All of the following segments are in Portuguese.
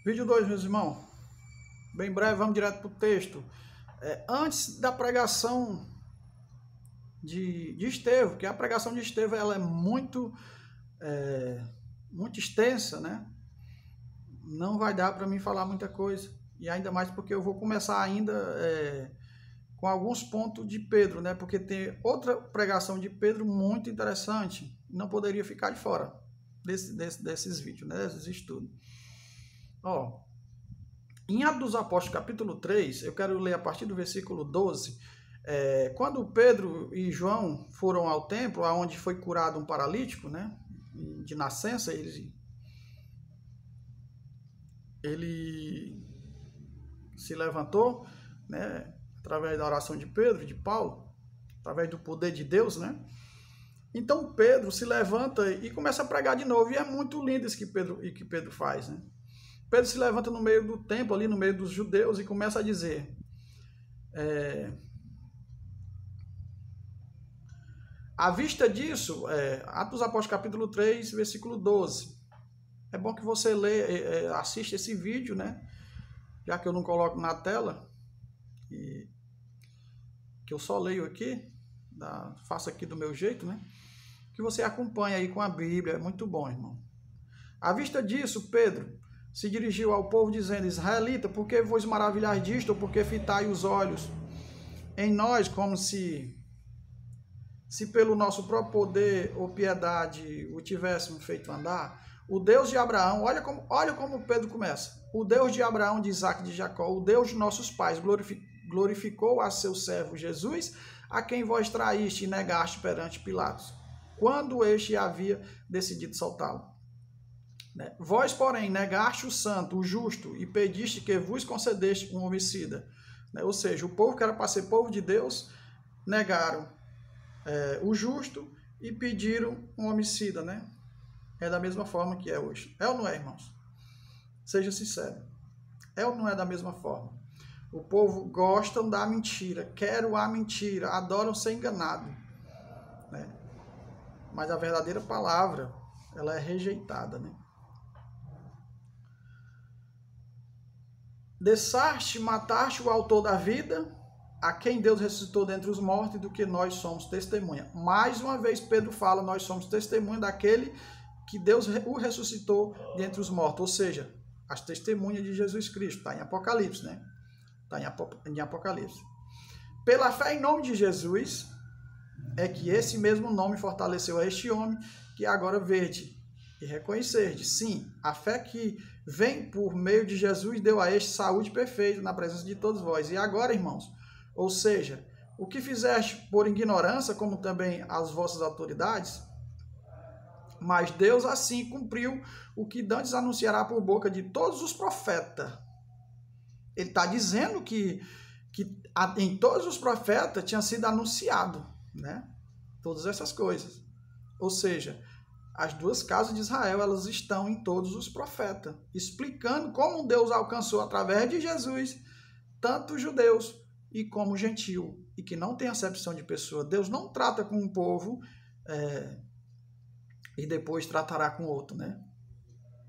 Vídeo 2, meus irmãos. Bem breve, vamos direto para o texto. Antes da pregação de Estevão, que a pregação de Estevão ela é muito extensa, né? Não vai dar para mim falar muita coisa. E ainda mais porque eu vou começar ainda com alguns pontos de Pedro, né? Porque tem outra pregação de Pedro muito interessante. Não poderia ficar de fora desses vídeos, né? Desses estudos. Ó, em Atos dos Apóstolos, capítulo 3, eu quero ler a partir do versículo 12. Quando Pedro e João foram ao templo, onde foi curado um paralítico, né? De nascença, ele se levantou, né? Através da oração de Pedro e de Paulo, através do poder de Deus, né? Então Pedro se levanta e começa a pregar de novo. E é muito lindo isso que Pedro faz, né? Pedro se levanta no meio do templo, ali no meio dos judeus, e começa a dizer: à vista disso, Atos dos Apóstolos capítulo 3, versículo 12. É bom que você assista esse vídeo, né? Já que eu não coloco na tela, e que eu só leio aqui, faço aqui do meu jeito, né? Que você acompanha aí com a Bíblia, é muito bom, irmão. À vista disso, Pedro se dirigiu ao povo dizendo: Israelita, por que vos maravilhais disto, ou por que fitai os olhos em nós, como se pelo nosso próprio poder ou piedade o tivéssemos feito andar? O Deus de Abraão, olha como Pedro começa. O Deus de Abraão, de Isaac e de Jacó, o Deus de nossos pais, glorificou a seu servo Jesus, a quem vós traíste e negaste perante Pilatos, quando este havia decidido soltá-lo. Vós, porém, negaste o santo, o justo, e pediste que vos concedeste um homicida. Ou seja, o povo que era para ser povo de Deus, negaram o justo e pediram um homicida, né? É da mesma forma que é hoje. É ou não é, irmãos? Seja sincero. É ou não é da mesma forma? O povo gosta da mentira, quer a mentira, adoram ser enganado, né? Mas a verdadeira palavra, ela é rejeitada, né? Desçaste, mataste o autor da vida, a quem Deus ressuscitou dentre os mortos, do que nós somos testemunha. Mais uma vez Pedro fala: nós somos testemunha daquele que Deus o ressuscitou dentre os mortos. Ou seja, as testemunhas de Jesus Cristo. Está em Apocalipse, né? Está em Apocalipse. Pela fé em nome de Jesus, é que esse mesmo nome fortaleceu a este homem, que agora vede e reconhecerdes. Sim, a fé que vem por meio de Jesus deu a este saúde perfeita na presença de todos vós. E agora, irmãos, ou seja, o que fizeste por ignorância, como também as vossas autoridades, mas Deus assim cumpriu o que dantes anunciará por boca de todos os profetas. Ele está dizendo que em todos os profetas tinha sido anunciado, né? Todas essas coisas. Ou seja, as duas casas de Israel, elas estão em todos os profetas, explicando como Deus alcançou através de Jesus tanto os judeus e como o gentio, e que não tem acepção de pessoa. Deus não trata com um povo e depois tratará com outro, né?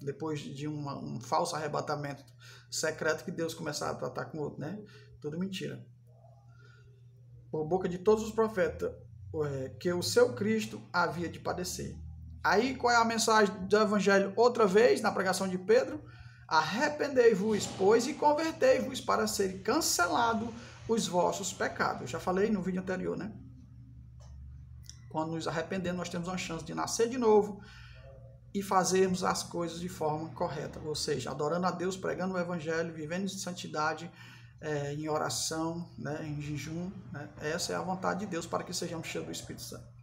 Depois de um falso arrebatamento secreto que Deus começar a tratar com outro, né? Tudo mentira. Por boca de todos os profetas, que o seu Cristo havia de padecer. Aí, qual é a mensagem do Evangelho? Outra vez, na pregação de Pedro: arrependei-vos, pois, e convertei-vos para serem cancelados os vossos pecados. Eu já falei no vídeo anterior, né? Quando nos arrependemos, nós temos uma chance de nascer de novo e fazermos as coisas de forma correta. Ou seja, adorando a Deus, pregando o Evangelho, vivendo em santidade, em oração, né? Em jejum, né? Essa é a vontade de Deus, para que sejamos cheios do Espírito Santo.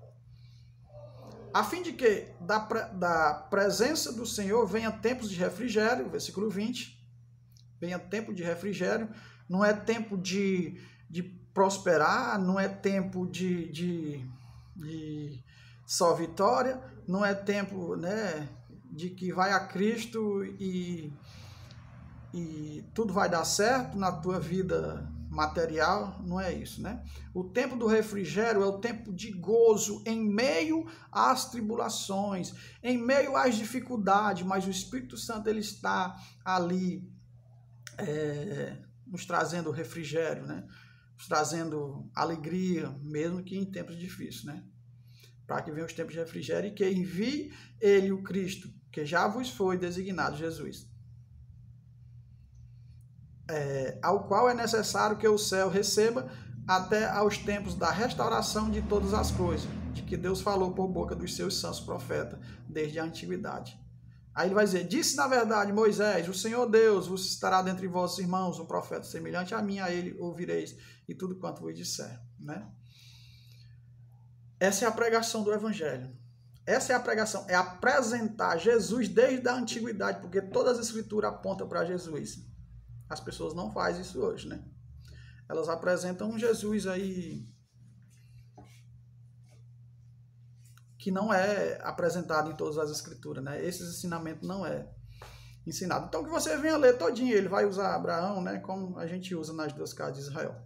A fim de que da presença do Senhor venha tempos de refrigério, versículo 20, venha tempo de refrigério, não é tempo de prosperar, não é tempo de só vitória, não é tempo, né, de que vai a Cristo e tudo vai dar certo na tua vida, material, não é isso, né? O tempo do refrigério é o tempo de gozo em meio às tribulações, em meio às dificuldades, mas o Espírito Santo ele está ali nos trazendo refrigério, né? Nos trazendo alegria, mesmo que em tempos difíceis, né? Para que venham os tempos de refrigério e que envie ele, o Cristo, que já vos foi designado, Jesus, ao qual é necessário que o céu receba até aos tempos da restauração de todas as coisas, de que Deus falou por boca dos seus santos profetas desde a antiguidade. Aí ele vai dizer, disse na verdade Moisés, o Senhor Deus vos estará dentre vossos irmãos um profeta semelhante a mim, a ele ouvireis e tudo quanto vos disser, né? Essa é a pregação do Evangelho. Essa é a pregação, é apresentar Jesus desde a antiguidade, porque todas as escrituras apontam para Jesus. As pessoas não fazem isso hoje, né? Elas apresentam um Jesus aí que não é apresentado em todas as escrituras, né? Esse ensinamento não é ensinado. Então, que você venha ler todinho, ele vai usar Abraão, né? Como a gente usa nas duas casas de Israel.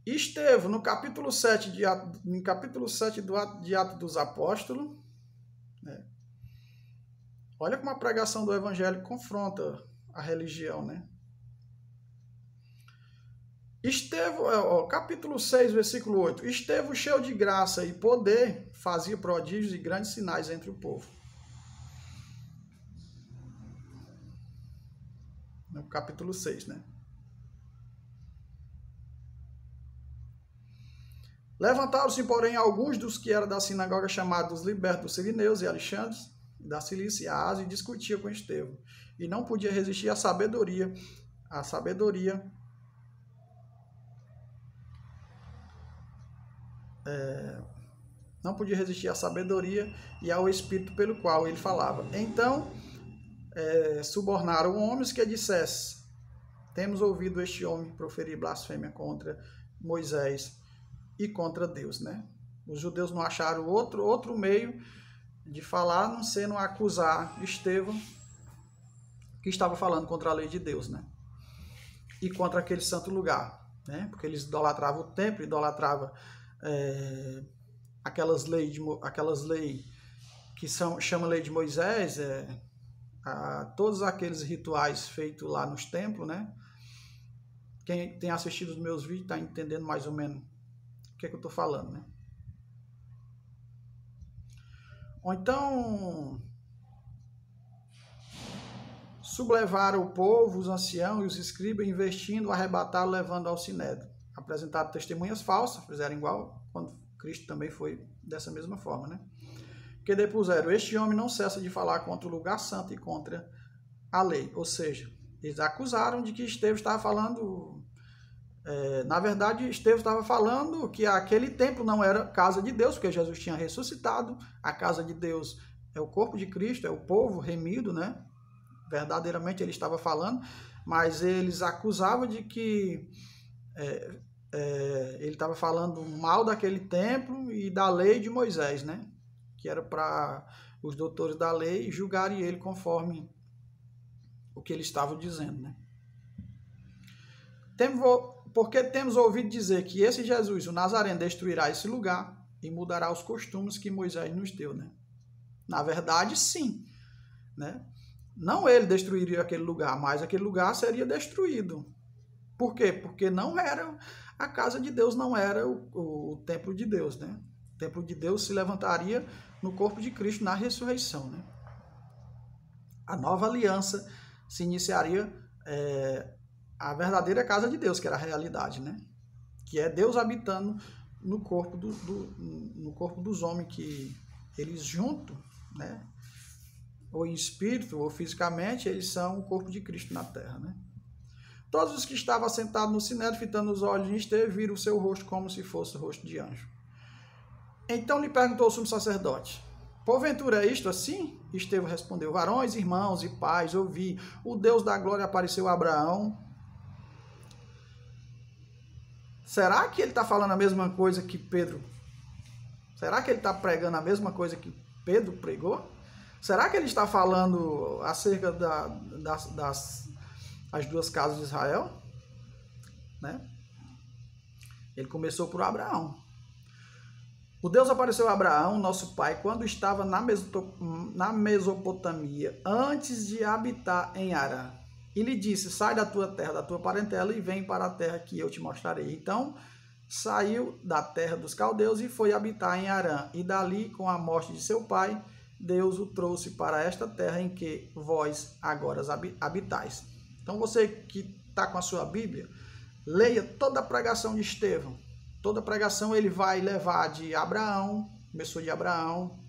Estevão, no capítulo 7 de Atos dos Apóstolos, né? Olha como a pregação do Evangelho confronta a religião, né? Estevão, capítulo 6, versículo 8. Estevão, cheio de graça e poder, fazia prodígios e grandes sinais entre o povo. No capítulo 6, né? Levantaram-se, porém, alguns dos que eram da sinagoga chamados libertos dos Sirineus e Alexandre, da Cilícia e Ásia, e discutia com Estevão. E não podia resistir à sabedoria, não podia resistir à sabedoria e ao espírito pelo qual ele falava. Então, subornaram homens que dissessem, temos ouvido este homem proferir blasfêmia contra Moisés e contra Deus, né? Os judeus não acharam outro meio de falar, não sendo acusar Estevão, que estava falando contra a lei de Deus, né? E contra aquele santo lugar, né? Porque eles idolatravam o templo, idolatravam aquelas leis que chama lei de Moisés, todos aqueles rituais feitos lá nos templos, né? Quem tem assistido os meus vídeos está entendendo mais ou menos o que é que eu estou falando, né? Ou então, sublevaram o povo, os anciãos e os escribas, investindo, arrebataram, levando ao sinédrio. Apresentaram testemunhas falsas, fizeram igual quando Cristo também foi dessa mesma forma, né? Que depuseram, este homem não cessa de falar contra o lugar santo e contra a lei. Ou seja, eles acusaram de que Estevão estava falando... na verdade, Estevão estava falando que aquele templo não era casa de Deus, porque Jesus tinha ressuscitado. A casa de Deus é o corpo de Cristo, é o povo remido, né? Verdadeiramente ele estava falando, mas eles acusavam de que ele estava falando mal daquele templo e da lei de Moisés, né? Que era para os doutores da lei julgarem ele conforme o que ele estava dizendo, né? Porque temos ouvido dizer que esse Jesus, o Nazareno, destruirá esse lugar e mudará os costumes que Moisés nos deu, né? Na verdade, sim, né? Não ele destruiria aquele lugar, mas aquele lugar seria destruído. Por quê? Porque não era a casa de Deus, não era o templo de Deus, né? O templo de Deus se levantaria no corpo de Cristo na ressurreição, né? A nova aliança se iniciaria a verdadeira casa de Deus, que era a realidade, né? Que é Deus habitando no corpo no corpo dos homens, que eles juntos, né? Ou em espírito, ou fisicamente, eles são o corpo de Cristo na terra, né? Todos os que estavam sentados no sinédrio, fitando os olhos em Estevão, viram o seu rosto como se fosse o rosto de anjo. Então lhe perguntou o sumo sacerdote, porventura é isto assim? Estevão respondeu, varões, irmãos e pais, ouvi, o Deus da glória apareceu a Abraão. Será que ele está falando a mesma coisa que Pedro? Será que ele está pregando a mesma coisa que Pedro pregou? Será que ele está falando acerca das duas casas de Israel? né? Ele começou por Abraão. O Deus apareceu a Abraão, nosso pai, quando estava na Mesopotâmia, antes de habitar em Harã. E lhe disse, sai da tua terra, da tua parentela, e vem para a terra que eu te mostrarei. Então, saiu da terra dos caldeus e foi habitar em Harã. E dali, com a morte de seu pai, Deus o trouxe para esta terra em que vós agora habitais. Então, você que está com a sua Bíblia, leia toda a pregação de Estevão. Toda a pregação ele vai levar de Abraão, começou de Abraão.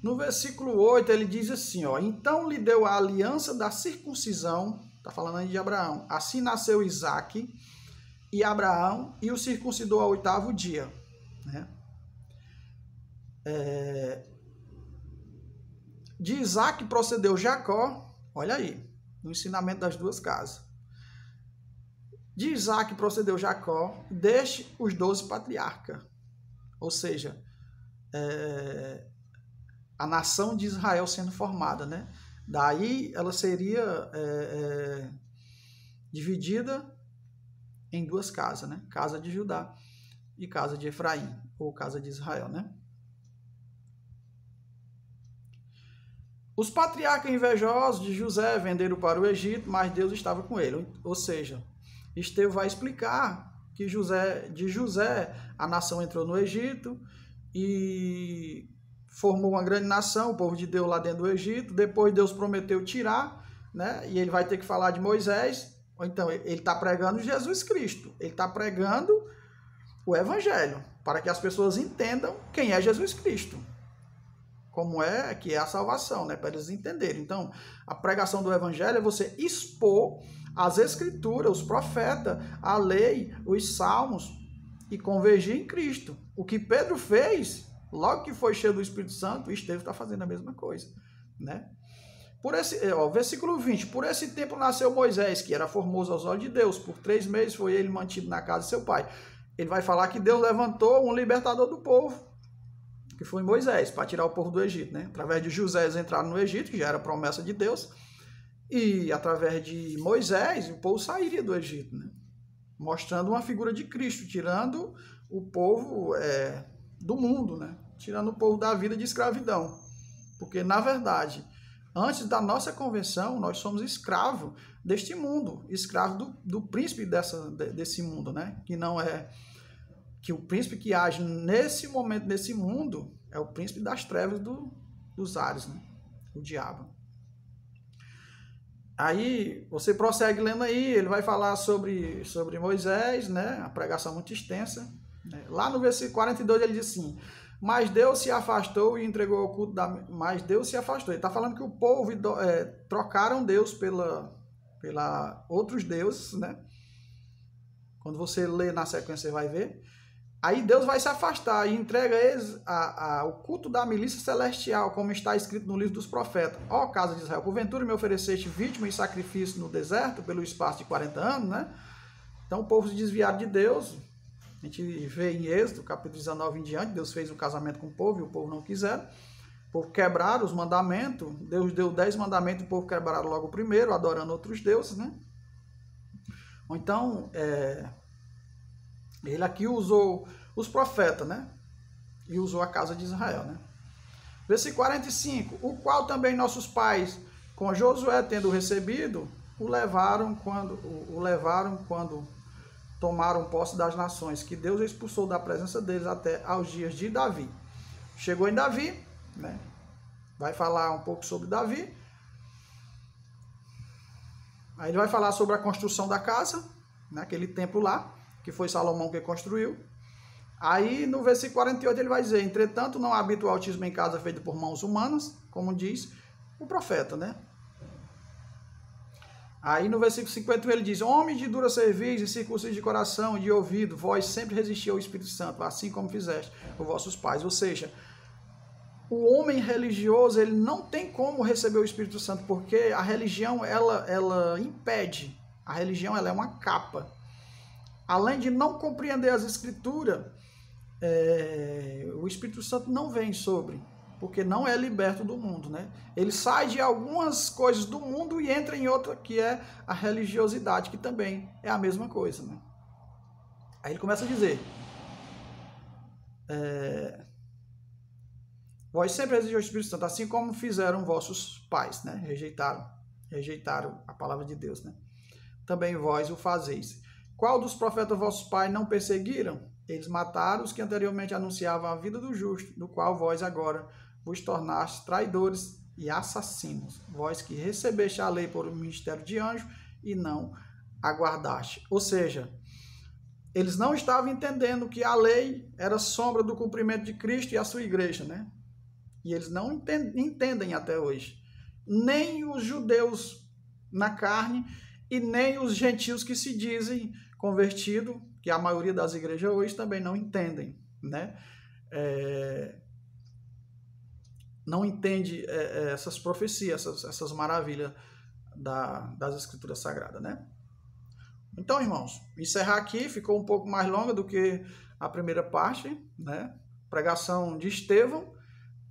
No versículo 8 ele diz assim, ó, então lhe deu a aliança da circuncisão, está falando aí de Abraão, assim nasceu Isaque e Abraão e o circuncidou ao 8º dia. Né? De Isaque procedeu Jacó, olha aí, no ensinamento das duas casas. De Isaque procedeu Jacó, deste os 12 patriarcas, ou seja, a nação de Israel sendo formada, né? Daí ela seria dividida em duas casas, né? Casa de Judá e casa de Efraim, ou casa de Israel, né? Os patriarcas invejosos de José venderam para o Egito, mas Deus estava com ele, ou seja, Estevão vai explicar que de José a nação entrou no Egito e formou uma grande nação, o povo de Deus lá dentro do Egito. Depois Deus prometeu tirar, né? E ele vai ter que falar de Moisés. Então ele está pregando Jesus Cristo, ele está pregando o Evangelho, para que as pessoas entendam quem é Jesus Cristo, como é que é a salvação, né? Para eles entenderem. Então a pregação do Evangelho é você expor as escrituras, os profetas, a lei, os salmos e convergir em Cristo. O que Pedro fez, logo que foi cheio do Espírito Santo, o Estevão está fazendo a mesma coisa, né? Versículo 20, por esse tempo nasceu Moisés, que era formoso aos olhos de Deus, por 3 meses foi ele mantido na casa de seu pai. Ele vai falar que Deus levantou um libertador do povo, que foi Moisés, para tirar o povo do Egito, né? Através de José eles entraram no Egito, que já era promessa de Deus, e através de Moisés, o povo sairia do Egito, né? Mostrando uma figura de Cristo, tirando o povo do mundo, né? Tirando o povo da vida de escravidão. Porque, na verdade, antes da nossa conversão, nós somos escravos deste mundo, escravos do príncipe desse mundo, né? Que não é... Que o príncipe que age nesse momento, nesse mundo, é o príncipe das trevas dos ares, né? O diabo. Aí você prossegue lendo aí, ele vai falar sobre Moisés, né? A pregação muito extensa. Né? Lá no versículo 42 ele diz assim, mas Deus se afastou e entregou ao culto Mas Deus se afastou. Ele está falando que o povo trocaram Deus pela outros deuses, né? Quando você lê na sequência você vai ver. Aí Deus vai se afastar e entrega eles ao culto da milícia celestial, como está escrito no livro dos profetas. Ó casa de Israel, porventura me ofereceste vítima e sacrifício no deserto pelo espaço de 40 anos, né? Então o povo se desviaram de Deus. A gente vê em Êxodo, capítulo 19 em diante, Deus fez um casamento com o povo e o povo não quiseram. O povo quebraram os mandamentos, Deus deu 10 mandamentos, o povo quebraram logo o primeiro, adorando outros deuses, né? Ou então, ele aqui usou os profetas, né? E usou a casa de Israel, né? Versículo 45. O qual também nossos pais, com Josué tendo recebido, o levaram quando tomaram posse das nações, que Deus expulsou da presença deles até aos dias de Davi. Chegou em Davi, né? Vai falar um pouco sobre Davi. Aí ele vai falar sobre a construção da casa, né? Aquele templo lá, que foi Salomão que construiu. Aí no versículo 48 ele vai dizer, entretanto não habita o Altíssimo em casa feita por mãos humanas, como diz o profeta, né? Aí no versículo 51 ele diz, homens de dura cerviz e circuncisos de coração e de ouvido, vós sempre resisti ao Espírito Santo, assim como fizeste os vossos pais. Ou seja, o homem religioso ele não tem como receber o Espírito Santo, porque a religião ela impede, a religião ela é uma capa. Além de não compreender as Escrituras, o Espírito Santo não vem sobre porque não é liberto do mundo, né? Ele sai de algumas coisas do mundo e entra em outra, que é a religiosidade, que também é a mesma coisa, né? Aí ele começa a dizer: vós sempre resistis ao Espírito Santo, assim como fizeram vossos pais, né? Rejeitaram a palavra de Deus, né? Também vós o fazeis. Qual dos profetas vossos pais não perseguiram? Eles mataram os que anteriormente anunciavam a vida do justo, do qual vós agora vos tornastes traidores e assassinos. Vós que recebeste a lei por um ministério de anjo e não aguardaste. Ou seja, eles não estavam entendendo que a lei era sombra do cumprimento de Cristo e a sua igreja, né? E eles não entendem até hoje. Nem os judeus na carne e nem os gentios que se dizem convertidos, que a maioria das igrejas hoje também não entendem, né? Não entende essas profecias, essas maravilhas das Escrituras Sagradas, né? Então, irmãos, encerrar aqui, ficou um pouco mais longa do que a primeira parte, né? Pregação de Estevão,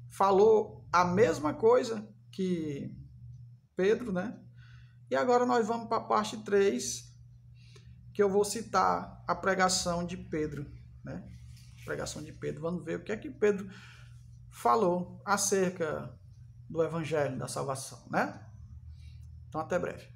falou a mesma coisa que Pedro, né? E agora nós vamos para a parte 3, que eu vou citar a pregação de Pedro, né? Pregação de Pedro. Vamos ver o que é que Pedro falou acerca do Evangelho da salvação, né? Então, até breve.